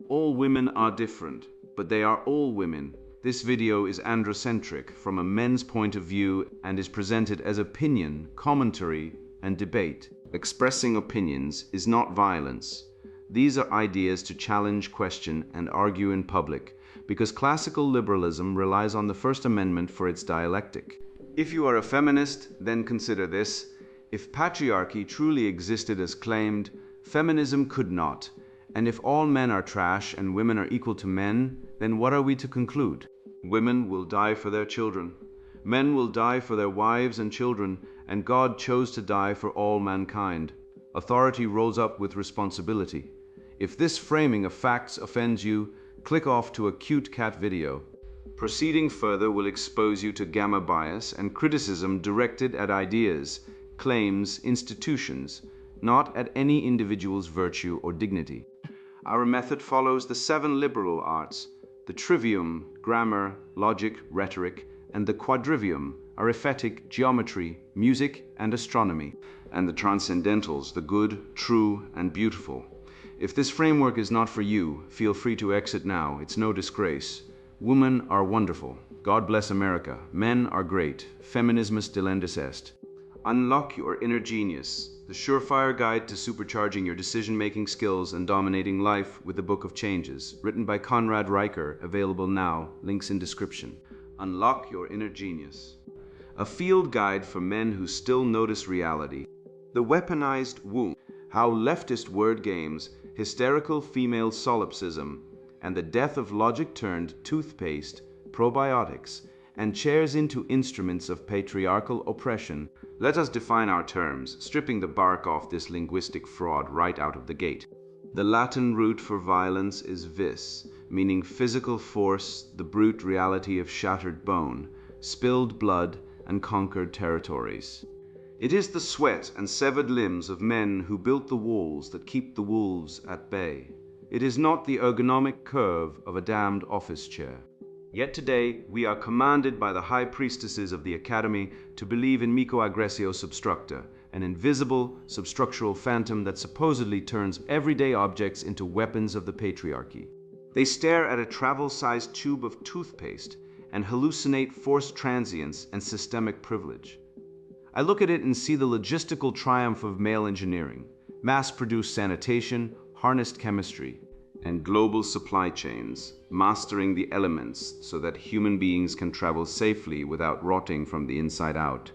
All women are different, but they are all women. This video is androcentric from a men's point of view and is presented as opinion, commentary, and debate. Expressing opinions is not violence. These are ideas to challenge, question, and argue in public, because classical liberalism relies on the First Amendment for its dialectic. If you are a feminist, then consider this. If patriarchy truly existed as claimed, feminism could not. And if all men are trash and women are equal to men, then what are we to conclude? Women will die for their children. Men will die for their wives and children, and God chose to die for all mankind. Authority rolls up with responsibility. If this framing of facts offends you, click off to a cute cat video. Proceeding further will expose you to gamma bias and criticism directed at ideas, claims, institutions, not at any individual's virtue or dignity. Our method follows the 7 liberal arts, the trivium, grammar, logic, rhetoric, and the quadrivium, arithmetic, geometry, music, and astronomy, and the transcendentals, the good, true, and beautiful. If this framework is not for you, feel free to exit now. It's no disgrace. Women are wonderful. God bless America. Men are great. Feminismus delendis est. Unlock your inner genius, the surefire guide to supercharging your decision-making skills and dominating life with the Book of Changes, written by Conrad Riker, available now, links in description. Unlock your inner genius. A field guide for men who still notice reality. The weaponized womb, how leftist word games, hysterical female solipsism, and the death of logic turned toothpaste, probiotics, and chairs into instruments of patriarchal oppression. Let us define our terms, stripping the bark off this linguistic fraud right out of the gate. The Latin root for violence is vis, meaning physical force, the brute reality of shattered bone, spilled blood, and conquered territories. It is the sweat and severed limbs of men who built the walls that keep the wolves at bay. It is not the ergonomic curve of a damned office chair. Yet today, we are commanded by the high priestesses of the Academy to believe in microaggressio substructa, an invisible, substructural phantom that supposedly turns everyday objects into weapons of the patriarchy. They stare at a travel-sized tube of toothpaste and hallucinate forced transience and systemic privilege. I look at it and see the logistical triumph of male engineering, mass-produced sanitation, harnessed chemistry, and global supply chains, mastering the elements so that human beings can travel safely without rotting from the inside out.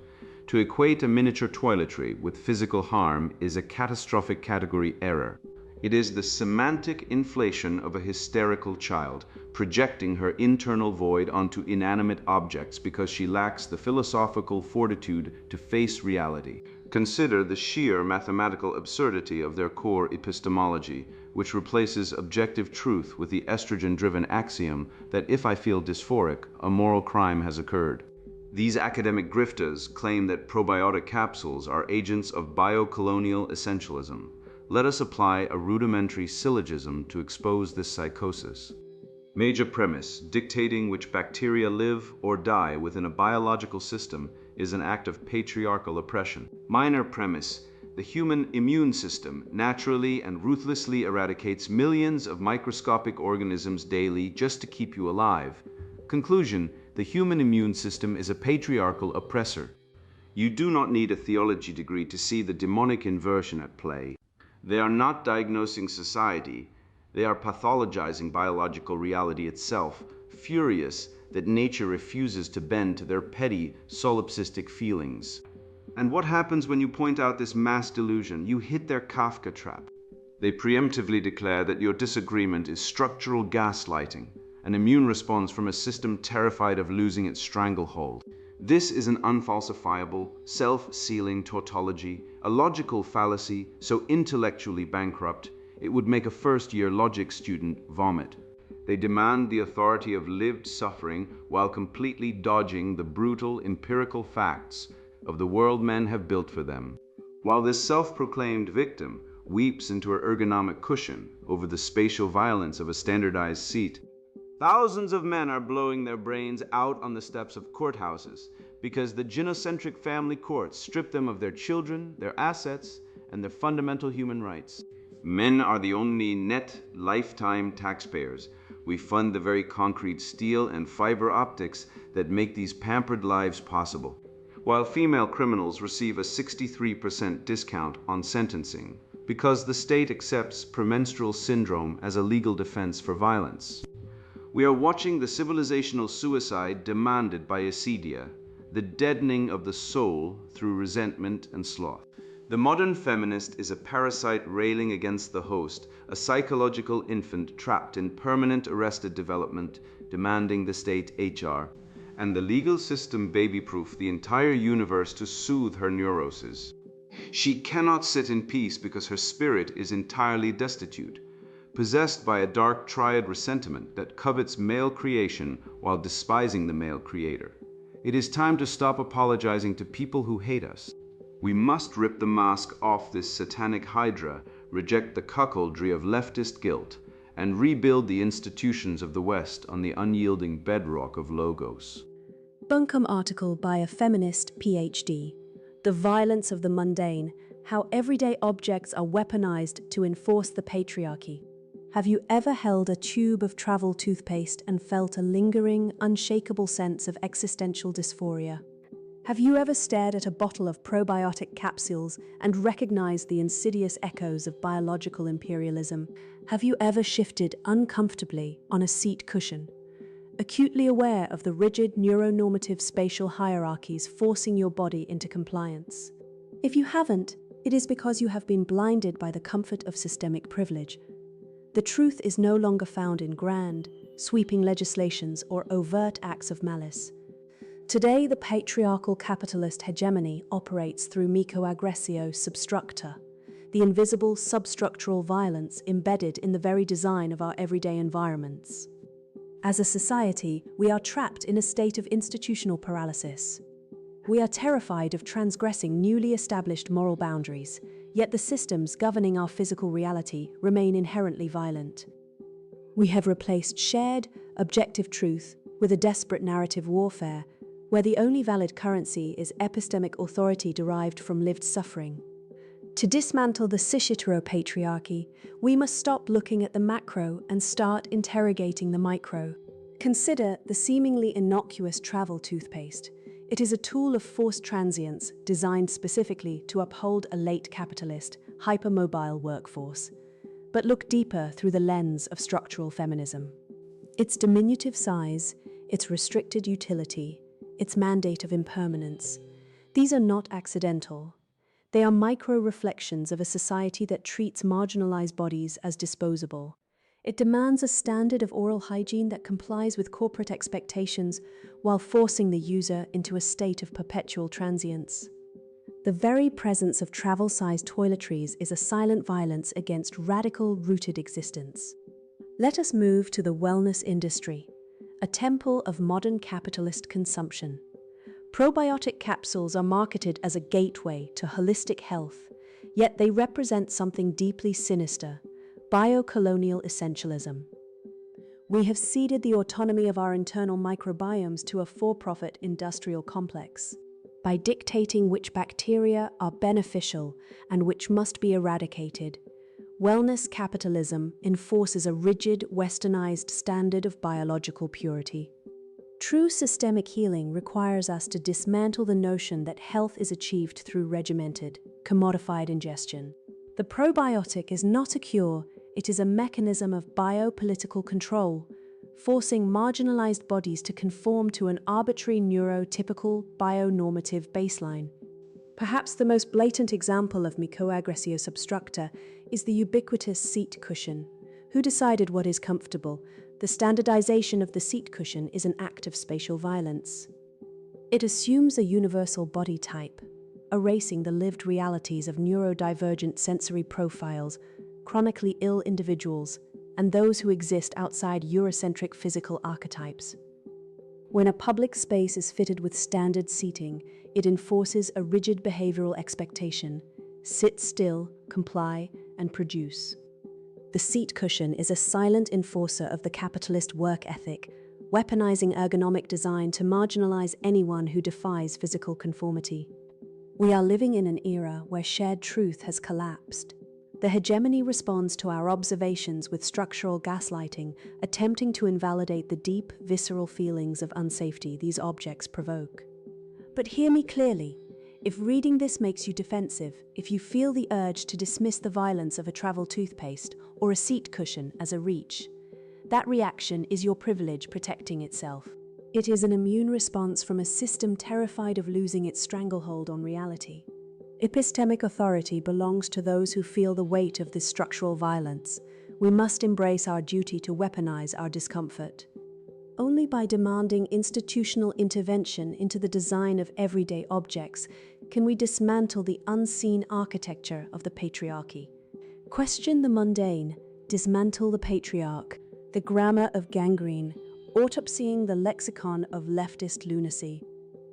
To equate a miniature toiletry with physical harm is a catastrophic category error. It is the semantic inflation of a hysterical child, projecting her internal void onto inanimate objects because she lacks the philosophical fortitude to face reality. Consider the sheer mathematical absurdity of their core epistemology, which replaces objective truth with the estrogen-driven axiom that if I feel dysphoric, a moral crime has occurred. These academic grifters claim that probiotic capsules are agents of biocolonial essentialism. Let us apply a rudimentary syllogism to expose this psychosis. Major premise, dictating which bacteria live or die within a biological system is an act of patriarchal oppression. Minor premise, the human immune system naturally and ruthlessly eradicates millions of microscopic organisms daily just to keep you alive. Conclusion, the human immune system is a patriarchal oppressor. You do not need a theology degree to see the demonic inversion at play. They are not diagnosing society. They are pathologizing biological reality itself, furious that nature refuses to bend to their petty, solipsistic feelings. And what happens when you point out this mass delusion? You hit their Kafka trap. They preemptively declare that your disagreement is structural gaslighting, an immune response from a system terrified of losing its stranglehold. This is an unfalsifiable, self-sealing tautology, a logical fallacy so intellectually bankrupt, it would make a first-year logic student vomit. They demand the authority of lived suffering while completely dodging the brutal empirical facts of the world men have built for them. While this self-proclaimed victim weeps into her ergonomic cushion over the spatial violence of a standardized seat, thousands of men are blowing their brains out on the steps of courthouses because the gynocentric family courts strip them of their children, their assets, and their fundamental human rights. Men are the only net lifetime taxpayers. We fund the very concrete steel and fiber optics that make these pampered lives possible. While female criminals receive a 63% discount on sentencing because the state accepts premenstrual syndrome as a legal defense for violence. We are watching the civilizational suicide demanded by acedia, the deadening of the soul through resentment and sloth. The modern feminist is a parasite railing against the host, a psychological infant trapped in permanent arrested development, demanding the state HR, and the legal system baby-proof the entire universe to soothe her neuroses. She cannot sit in peace because her spirit is entirely destitute, possessed by a dark triad resentment that covets male creation while despising the male creator. It is time to stop apologizing to people who hate us. We must rip the mask off this satanic hydra, reject the cuckoldry of leftist guilt, and rebuild the institutions of the West on the unyielding bedrock of logos. Buncombe article by a feminist PhD. The violence of the mundane, how everyday objects are weaponized to enforce the patriarchy. Have you ever held a tube of travel toothpaste and felt a lingering, unshakable sense of existential dysphoria? Have you ever stared at a bottle of probiotic capsules and recognized the insidious echoes of biological imperialism? Have you ever shifted uncomfortably on a seat cushion, acutely aware of the rigid neuronormative spatial hierarchies forcing your body into compliance? If you haven't, it is because you have been blinded by the comfort of systemic privilege. The truth is no longer found in grand, sweeping legislations or overt acts of malice. Today, the patriarchal capitalist hegemony operates through microaggressio substructa, the invisible substructural violence embedded in the very design of our everyday environments. As a society, we are trapped in a state of institutional paralysis. We are terrified of transgressing newly established moral boundaries, yet the systems governing our physical reality remain inherently violent. We have replaced shared, objective truth with a desperate narrative warfare, where the only valid currency is epistemic authority derived from lived suffering. To dismantle the cis-heteropatriarchy, we must stop looking at the macro and start interrogating the micro. Consider the seemingly innocuous travel toothpaste. It is a tool of forced transience designed specifically to uphold a late capitalist, hypermobile workforce. But look deeper through the lens of structural feminism. Its diminutive size, its restricted utility, its mandate of impermanence, these are not accidental. They are micro-reflections of a society that treats marginalized bodies as disposable. It demands a standard of oral hygiene that complies with corporate expectations while forcing the user into a state of perpetual transience. The very presence of travel-sized toiletries is a silent violence against radical, rooted existence. Let us move to the wellness industry, a temple of modern capitalist consumption. Probiotic capsules are marketed as a gateway to holistic health, yet they represent something deeply sinister: bio-colonial essentialism. We have ceded the autonomy of our internal microbiomes to a for-profit industrial complex. By dictating which bacteria are beneficial and which must be eradicated, wellness capitalism enforces a rigid, westernized standard of biological purity. True systemic healing requires us to dismantle the notion that health is achieved through regimented, commodified ingestion. The probiotic is not a cure, it is a mechanism of biopolitical control, forcing marginalized bodies to conform to an arbitrary neurotypical bionormative baseline. Perhaps the most blatant example of microaggressio substructa is the ubiquitous seat cushion. Who decided what is comfortable? The standardization of the seat cushion is an act of spatial violence. It assumes a universal body type, erasing the lived realities of neurodivergent sensory profiles, chronically ill individuals, and those who exist outside Eurocentric physical archetypes. When a public space is fitted with standard seating, it enforces a rigid behavioral expectation: sit still, comply, and produce. The seat cushion is a silent enforcer of the capitalist work ethic, weaponizing ergonomic design to marginalize anyone who defies physical conformity. We are living in an era where shared truth has collapsed. The hegemony responds to our observations with structural gaslighting, attempting to invalidate the deep, visceral feelings of unsafety these objects provoke. But hear me clearly. If reading this makes you defensive, if you feel the urge to dismiss the violence of a travel toothpaste or a seat cushion as a reach, that reaction is your privilege protecting itself. It is an immune response from a system terrified of losing its stranglehold on reality. Epistemic authority belongs to those who feel the weight of this structural violence. We must embrace our duty to weaponize our discomfort. Only by demanding institutional intervention into the design of everyday objects can we dismantle the unseen architecture of the patriarchy. Question the mundane, dismantle the patriarch, the grammar of gangrene, autopsying the lexicon of leftist lunacy.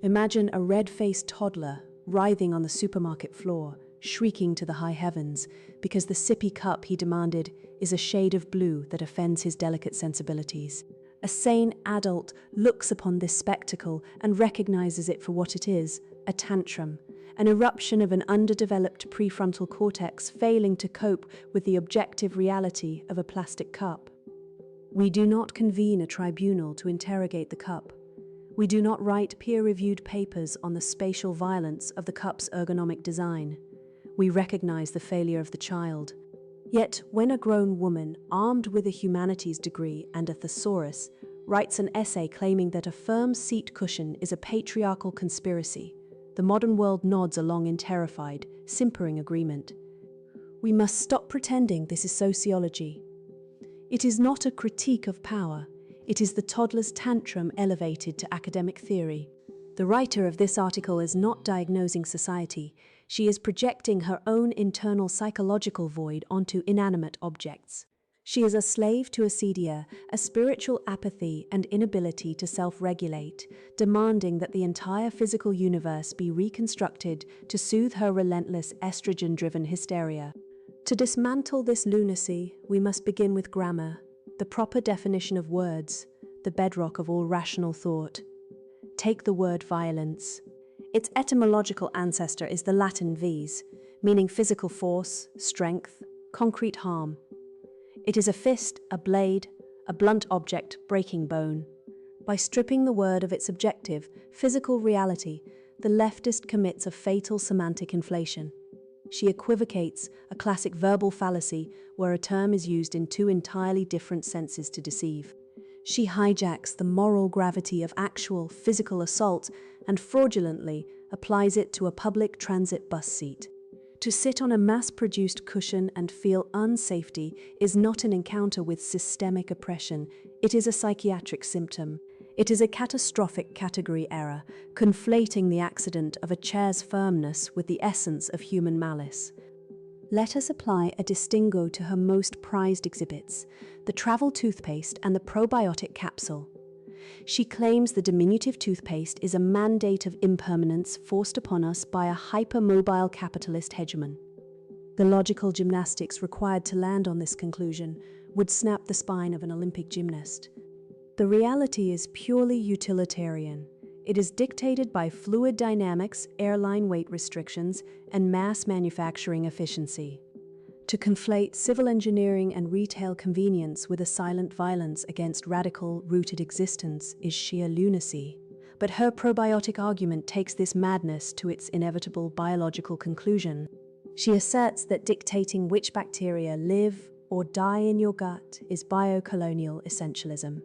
Imagine a red-faced toddler writhing on the supermarket floor, shrieking to the high heavens because the sippy cup he demanded is a shade of blue that offends his delicate sensibilities. A sane adult looks upon this spectacle and recognizes it for what it is, a tantrum, an eruption of an underdeveloped prefrontal cortex failing to cope with the objective reality of a plastic cup. We do not convene a tribunal to interrogate the cup. We do not write peer-reviewed papers on the spatial violence of the cup's ergonomic design. We recognize the failure of the child. Yet, when a grown woman, armed with a humanities degree and a thesaurus, writes an essay claiming that a firm seat cushion is a patriarchal conspiracy, the modern world nods along in terrified, simpering agreement. We must stop pretending this is sociology. It is not a critique of power. It is the toddler's tantrum elevated to academic theory. The writer of this article is not diagnosing society. She is projecting her own internal psychological void onto inanimate objects. She is a slave to acedia, a spiritual apathy and inability to self-regulate, demanding that the entire physical universe be reconstructed to soothe her relentless estrogen-driven hysteria. To dismantle this lunacy, we must begin with grammar, the proper definition of words, the bedrock of all rational thought. Take the word violence. Its etymological ancestor is the Latin vis, meaning physical force, strength, concrete harm. It is a fist, a blade, a blunt object breaking bone. By stripping the word of its objective, physical reality, the leftist commits a fatal semantic inflation. She equivocates, a classic verbal fallacy where a term is used in two entirely different senses to deceive. She hijacks the moral gravity of actual physical assault and fraudulently applies it to a public transit bus seat. To sit on a mass-produced cushion and feel unsafety is not an encounter with systemic oppression, it is a psychiatric symptom. It is a catastrophic category error, conflating the accident of a chair's firmness with the essence of human malice. Let us apply a distinguo to her most prized exhibits, the travel toothpaste and the probiotic capsule. She claims the diminutive toothpaste is a mandate of impermanence forced upon us by a hypermobile capitalist hegemon. The logical gymnastics required to land on this conclusion would snap the spine of an Olympic gymnast. The reality is purely utilitarian. It is dictated by fluid dynamics, airline weight restrictions, and mass manufacturing efficiency. To conflate civil engineering and retail convenience with a silent violence against radical, rooted existence is sheer lunacy. But her probiotic argument takes this madness to its inevitable biological conclusion. She asserts that dictating which bacteria live or die in your gut is biocolonial essentialism.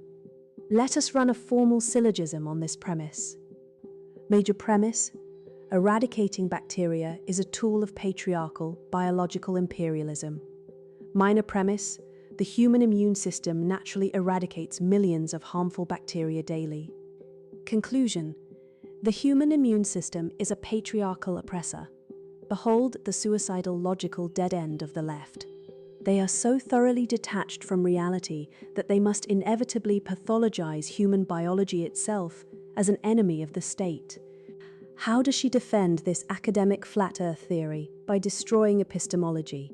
Let us run a formal syllogism on this premise. Major premise: eradicating bacteria is a tool of patriarchal, biological imperialism. Minor premise: the human immune system naturally eradicates millions of harmful bacteria daily. Conclusion: the human immune system is a patriarchal oppressor. Behold the suicidal logical dead end of the left. They are so thoroughly detached from reality that they must inevitably pathologize human biology itself as an enemy of the state. How does she defend this academic flat earth theory? By destroying epistemology.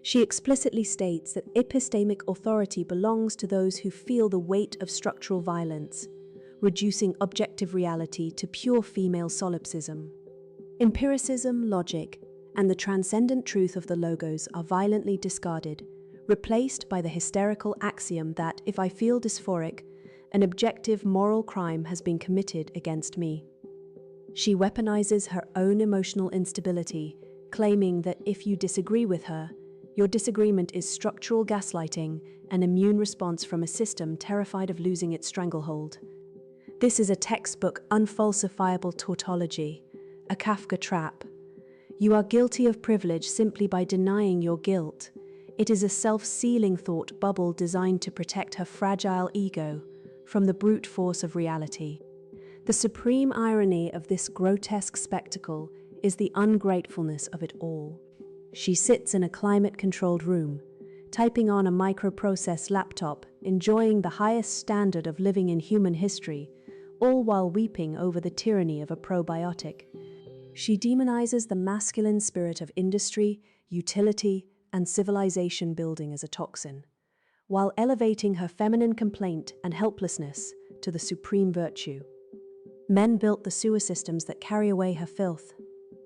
She explicitly states that epistemic authority belongs to those who feel the weight of structural violence, reducing objective reality to pure female solipsism. Empiricism, logic, and the transcendent truth of the logos are violently discarded, replaced by the hysterical axiom that if I feel dysphoric, an objective moral crime has been committed against me. She weaponizes her own emotional instability, claiming that if you disagree with her, your disagreement is structural gaslighting, an immune response from a system terrified of losing its stranglehold. This is a textbook unfalsifiable tautology, a Kafka trap. You are guilty of privilege simply by denying your guilt. It is a self-sealing thought bubble designed to protect her fragile ego from the brute force of reality. The supreme irony of this grotesque spectacle is the ungratefulness of it all. She sits in a climate-controlled room, typing on a microprocessed laptop, enjoying the highest standard of living in human history, all while weeping over the tyranny of a probiotic. She demonizes the masculine spirit of industry, utility, and civilization building as a toxin, while elevating her feminine complaint and helplessness to the supreme virtue. Men built the sewer systems that carry away her filth.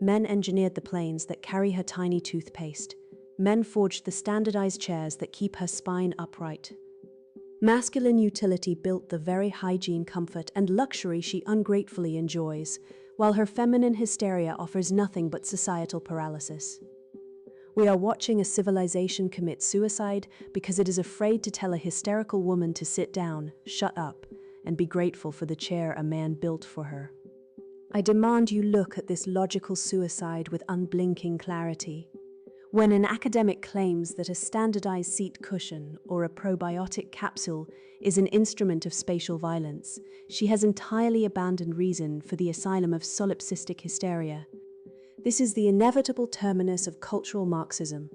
Men engineered the planes that carry her tiny toothpaste. Men forged the standardized chairs that keep her spine upright. Masculine utility built the very hygiene, comfort, and luxury she ungratefully enjoys, while her feminine hysteria offers nothing but societal paralysis. We are watching a civilization commit suicide because it is afraid to tell a hysterical woman to sit down, shut up, and be grateful for the chair a man built for her. I demand you look at this logical suicide with unblinking clarity. When an academic claims that a standardized seat cushion or a probiotic capsule is an instrument of spatial violence, she has entirely abandoned reason for the asylum of solipsistic hysteria. This is the inevitable terminus of cultural Marxism,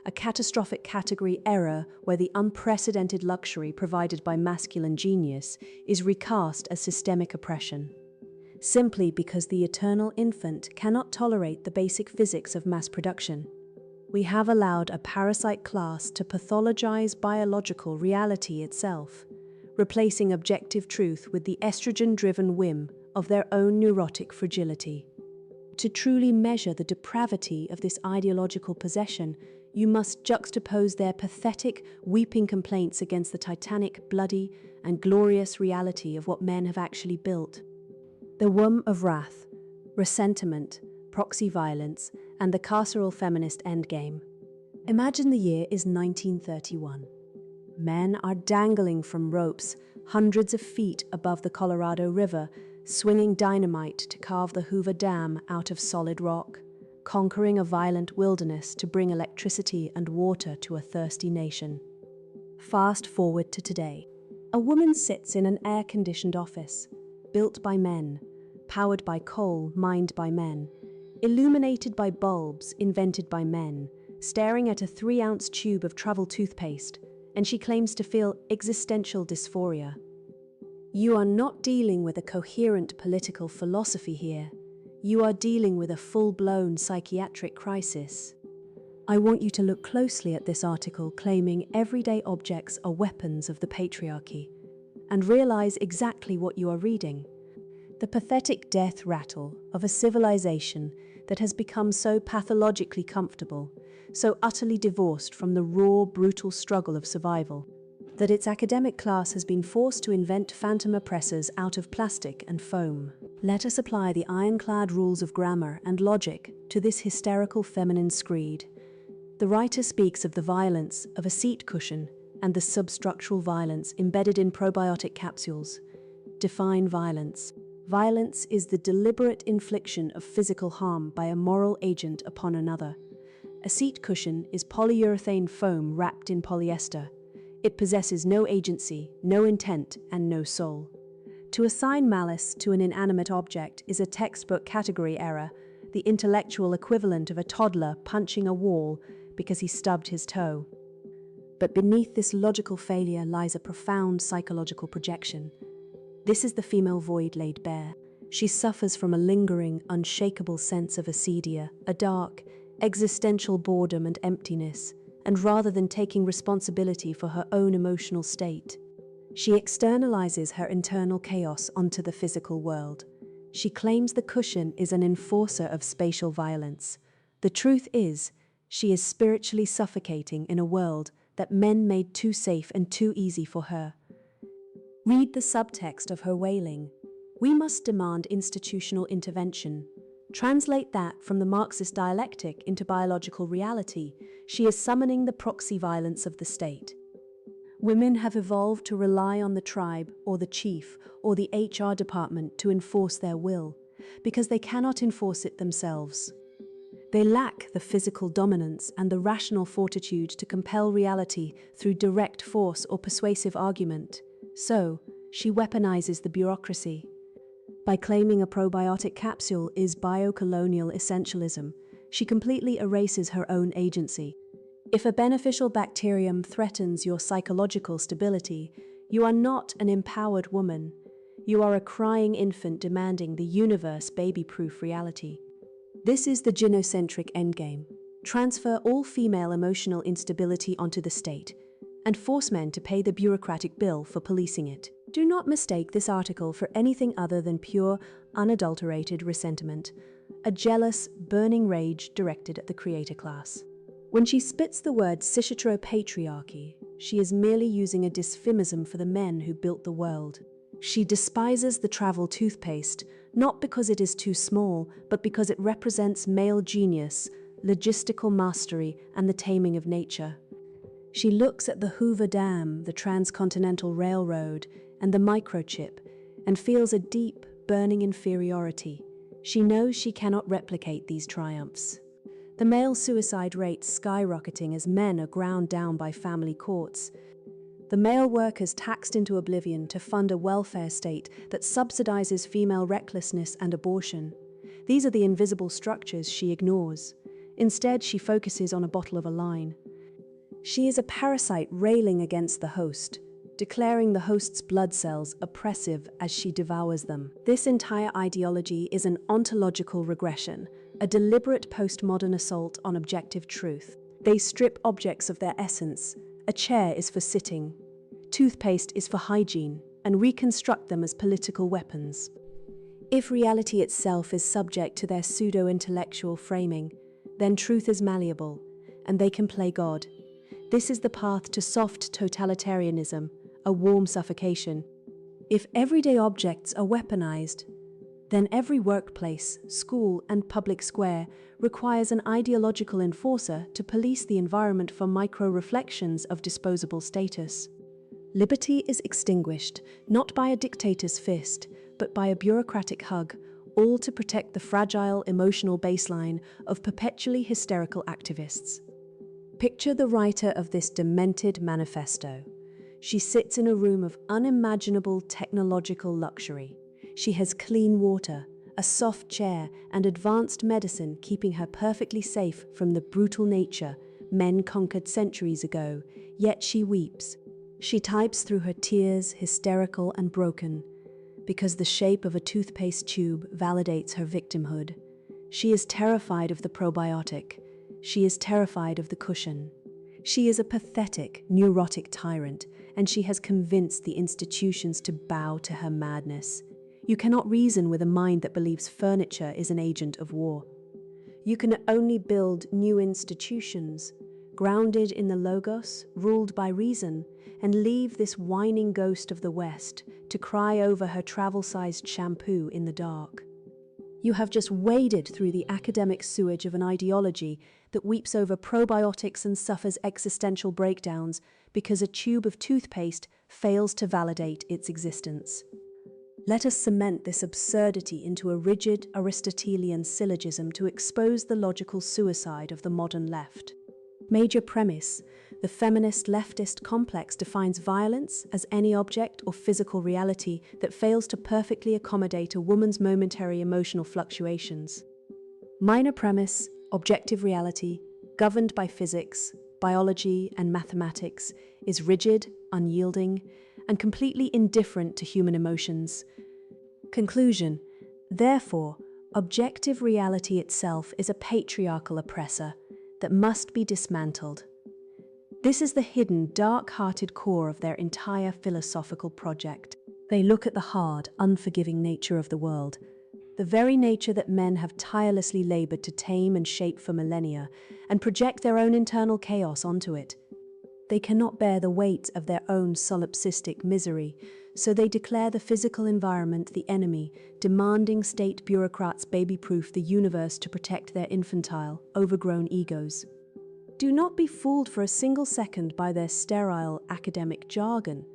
a catastrophic category error where the unprecedented luxury provided by masculine genius is recast as systemic oppression. Simply because the eternal infant cannot tolerate the basic physics of mass production. We have allowed a parasite class to pathologize biological reality itself, replacing objective truth with the estrogen-driven whim of their own neurotic fragility. To truly measure the depravity of this ideological possession, you must juxtapose their pathetic, weeping complaints against the titanic, bloody, and glorious reality of what men have actually built. The womb of wrath, resentment, proxy violence, and the carceral feminist endgame. Imagine the year is 1931. Men are dangling from ropes hundreds of feet above the Colorado River, swinging dynamite to carve the Hoover Dam out of solid rock, conquering a violent wilderness to bring electricity and water to a thirsty nation. Fast forward to today. A woman sits in an air-conditioned office, built by men, powered by coal mined by men, illuminated by bulbs invented by men, staring at a 3-ounce tube of travel toothpaste, and she claims to feel existential dysphoria. You are not dealing with a coherent political philosophy here. You are dealing with a full-blown psychiatric crisis. I want you to look closely at this article claiming everyday objects are weapons of the patriarchy, and realize exactly what you are reading. The pathetic death rattle of a civilization that has become so pathologically comfortable, so utterly divorced from the raw, brutal struggle of survival, that its academic class has been forced to invent phantom oppressors out of plastic and foam. Let us apply the ironclad rules of grammar and logic to this hysterical feminine screed. The writer speaks of the violence of a seat cushion and the substructural violence embedded in probiotic capsules. Define violence. Violence is the deliberate infliction of physical harm by a moral agent upon another. A seat cushion is polyurethane foam wrapped in polyester. It possesses no agency, no intent, and no soul. To assign malice to an inanimate object is a textbook category error, the intellectual equivalent of a toddler punching a wall because he stubbed his toe. But beneath this logical failure lies a profound psychological projection. This is the female void laid bare. She suffers from a lingering, unshakable sense of acedia, a dark, existential boredom and emptiness, and rather than taking responsibility for her own emotional state, she externalizes her internal chaos onto the physical world. She claims the cushion is an enforcer of spatial violence, The truth is, she is spiritually suffocating in a world that men made too safe and too easy for her. Read the subtext of her wailing. We must demand institutional intervention. Translate that from the Marxist dialectic into biological reality. She is summoning the proxy violence of the state. Women have evolved to rely on the tribe or the chief or the HR department to enforce their will, because they cannot enforce it themselves. They lack the physical dominance and the rational fortitude to compel reality through direct force or persuasive argument. So, she weaponizes the bureaucracy. By claiming a probiotic capsule is biocolonial essentialism, she completely erases her own agency. If a beneficial bacterium threatens your psychological stability, you are not an empowered woman. You are a crying infant demanding the universe baby-proof reality. This is the gynocentric endgame. Transfer all female emotional instability onto the state, and force men to pay the bureaucratic bill for policing it. Do not mistake this article for anything other than pure, unadulterated resentment, a jealous, burning rage directed at the creator class. When she spits the word cis-heteropatriarchy, she is merely using a dysphemism for the men who built the world. She despises the travel toothpaste, not because it is too small, but because it represents male genius, logistical mastery, and the taming of nature. She looks at the Hoover Dam, the Transcontinental Railroad, and the microchip, and feels a deep, burning inferiority. She knows she cannot replicate these triumphs. The male suicide rate skyrocketing as men are ground down by family courts. The male workers taxed into oblivion to fund a welfare state that subsidizes female recklessness and abortion. These are the invisible structures she ignores. Instead, she focuses on a bottle of a line. She is a parasite railing against the host, declaring the host's blood cells oppressive as she devours them. This entire ideology is an ontological regression, a deliberate postmodern assault on objective truth. They strip objects of their essence. A chair is for sitting, toothpaste is for hygiene, and reconstruct them as political weapons. If reality itself is subject to their pseudo-intellectual framing, then truth is malleable, and they can play God. This is the path to soft totalitarianism, a warm suffocation. If everyday objects are weaponized, then every workplace, school, and public square requires an ideological enforcer to police the environment for micro-reflections of disposable status. Liberty is extinguished, not by a dictator's fist, but by a bureaucratic hug, all to protect the fragile emotional baseline of perpetually hysterical activists. Picture the writer of this demented manifesto. She sits in a room of unimaginable technological luxury. She has clean water, a soft chair, and advanced medicine keeping her perfectly safe from the brutal nature men conquered centuries ago, yet she weeps. She types through her tears, hysterical and broken, because the shape of a toothpaste tube validates her victimhood. She is terrified of the probiotic. She is terrified of the cushion. She is a pathetic, neurotic tyrant, and she has convinced the institutions to bow to her madness. You cannot reason with a mind that believes furniture is an agent of war. You can only build new institutions, grounded in the logos, ruled by reason, and leave this whining ghost of the West to cry over her travel-sized shampoo in the dark. You have just waded through the academic sewage of an ideology that weeps over probiotics and suffers existential breakdowns because a tube of toothpaste fails to validate its existence. Let us cement this absurdity into a rigid Aristotelian syllogism to expose the logical suicide of the modern left. Major premise: the feminist leftist complex defines violence as any object or physical reality that fails to perfectly accommodate a woman's momentary emotional fluctuations. Minor premise: objective reality, governed by physics, biology, and mathematics, is rigid, unyielding, and completely indifferent to human emotions. Conclusion: therefore, objective reality itself is a patriarchal oppressor that must be dismantled. This is the hidden, dark-hearted core of their entire philosophical project. They look at the hard, unforgiving nature of the world. the very nature that men have tirelessly labored to tame and shape for millennia, and project their own internal chaos onto it. They cannot bear the weight of their own solipsistic misery, so they declare the physical environment the enemy, demanding state bureaucrats baby-proof the universe to protect their infantile, overgrown egos. Do not be fooled for a single second by their sterile academic jargon.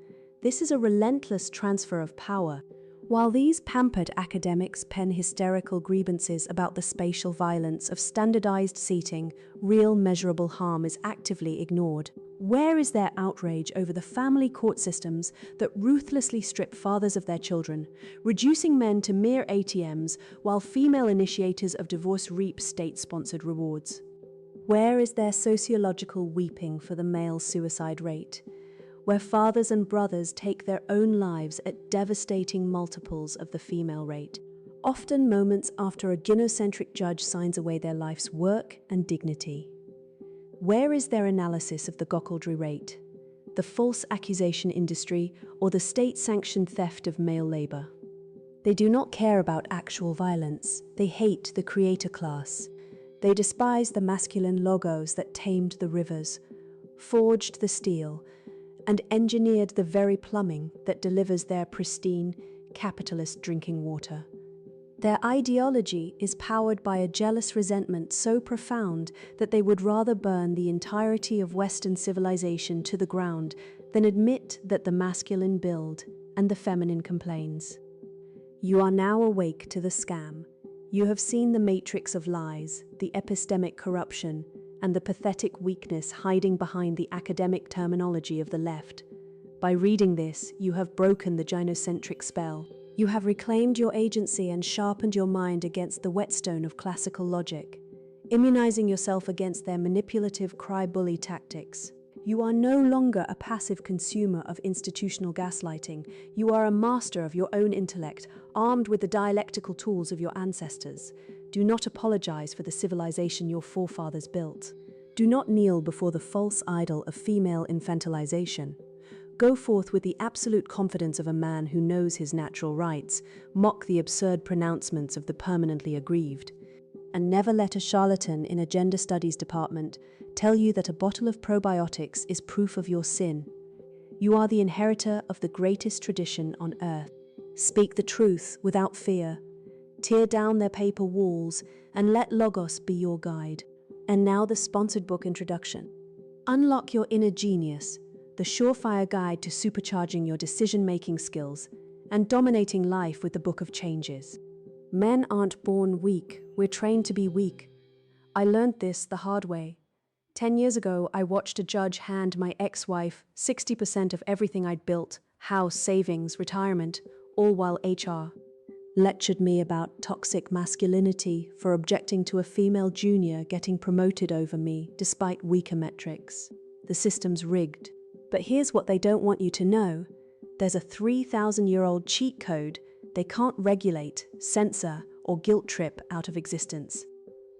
This is a relentless transfer of power. While these pampered academics pen hysterical grievances about the spatial violence of standardized seating, real measurable harm is actively ignored. Where is their outrage over the family court systems that ruthlessly strip fathers of their children, reducing men to mere ATMs while female initiators of divorce reap state-sponsored rewards? Where is their sociological weeping for the male suicide rate, where fathers and brothers take their own lives at devastating multiples of the female rate, often moments after a gynocentric judge signs away their life's work and dignity? Where is their analysis of the gawkaldry rate, the false accusation industry, or the state-sanctioned theft of male labor? They do not care about actual violence. They hate the creator class. They despise the masculine logos that tamed the rivers, forged the steel, and engineered the very plumbing that delivers their pristine, capitalist drinking water. Their ideology is powered by a jealous resentment so profound that they would rather burn the entirety of Western civilization to the ground than admit that the masculine build and the feminine complains. You are now awake to the scam. You have seen the matrix of lies, the epistemic corruption, and the pathetic weakness hiding behind the academic terminology of the left. By reading this, you have broken the gynocentric spell. You have reclaimed your agency and sharpened your mind against the whetstone of classical logic, immunizing yourself against their manipulative cry-bully tactics. You are no longer a passive consumer of institutional gaslighting. You are a master of your own intellect, armed with the dialectical tools of your ancestors. Do not apologize for the civilization your forefathers built. Do not kneel before the false idol of female infantilization. Go forth with the absolute confidence of a man who knows his natural rights, mock the absurd pronouncements of the permanently aggrieved, and never let a charlatan in a gender studies department tell you that a bottle of probiotics is proof of your sin. You are the inheritor of the greatest tradition on earth. Speak the truth without fear. Tear down their paper walls and let Logos be your guide. And now the sponsored book introduction. Unlock your inner genius, the surefire guide to supercharging your decision-making skills and dominating life with the Book of Changes. Men aren't born weak, we're trained to be weak. I learned this the hard way. 10 years ago, I watched a judge hand my ex-wife 60% of everything I'd built, house, savings, retirement, all while HR lectured me about toxic masculinity for objecting to a female junior getting promoted over me despite weaker metrics. The system's rigged. But here's what they don't want you to know. There's a 3,000-year-old cheat code they can't regulate, censor, or guilt trip out of existence.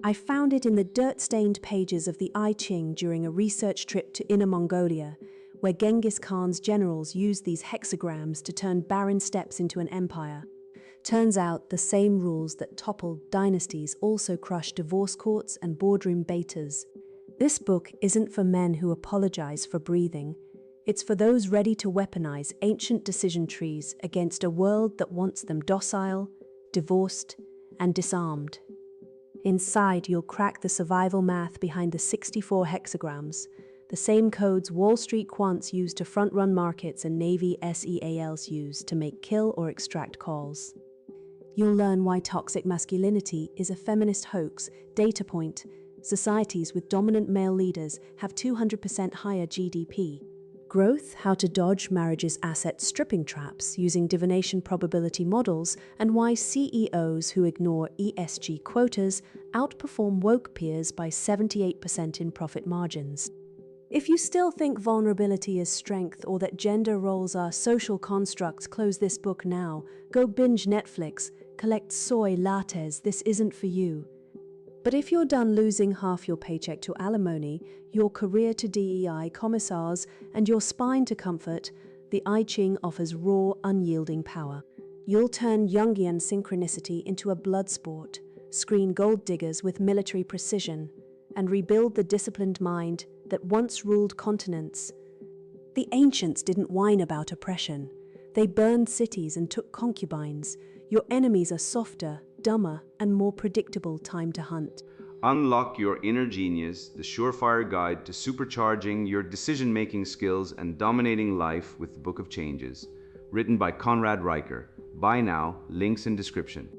I found it in the dirt-stained pages of the I Ching during a research trip to Inner Mongolia, where Genghis Khan's generals used these hexagrams to turn barren steppes into an empire. Turns out the same rules that toppled dynasties also crush divorce courts and boardroom betas. This book isn't for men who apologize for breathing. It's for those ready to weaponize ancient decision trees against a world that wants them docile, divorced, and disarmed. Inside, you'll crack the survival math behind the 64 hexagrams, the same codes Wall Street quants use to front-run markets and Navy SEALs use to make kill or extract calls. You'll learn why toxic masculinity is a feminist hoax. Data point: societies with dominant male leaders have 200% higher GDP. Growth, how to dodge marriage's asset stripping traps using divination probability models, and why CEOs who ignore ESG quotas outperform woke peers by 78% in profit margins. If you still think vulnerability is strength or that gender roles are social constructs, close this book now. Go binge Netflix, collect soy lattes, this isn't for you. But if you're done losing half your paycheck to alimony, your career to DEI commissars, and your spine to comfort, the I Ching offers raw, unyielding power. You'll turn Jungian synchronicity into a blood sport, screen gold diggers with military precision, and rebuild the disciplined mind that once ruled continents. The ancients didn't whine about oppression. They burned cities and took concubines. Your enemies are softer, dumber, and more predictable. Time to hunt. Unlock your inner genius, the surefire guide to supercharging your decision-making skills and dominating life with the Book of Changes, written by Conrad Riker. Buy now, links in description.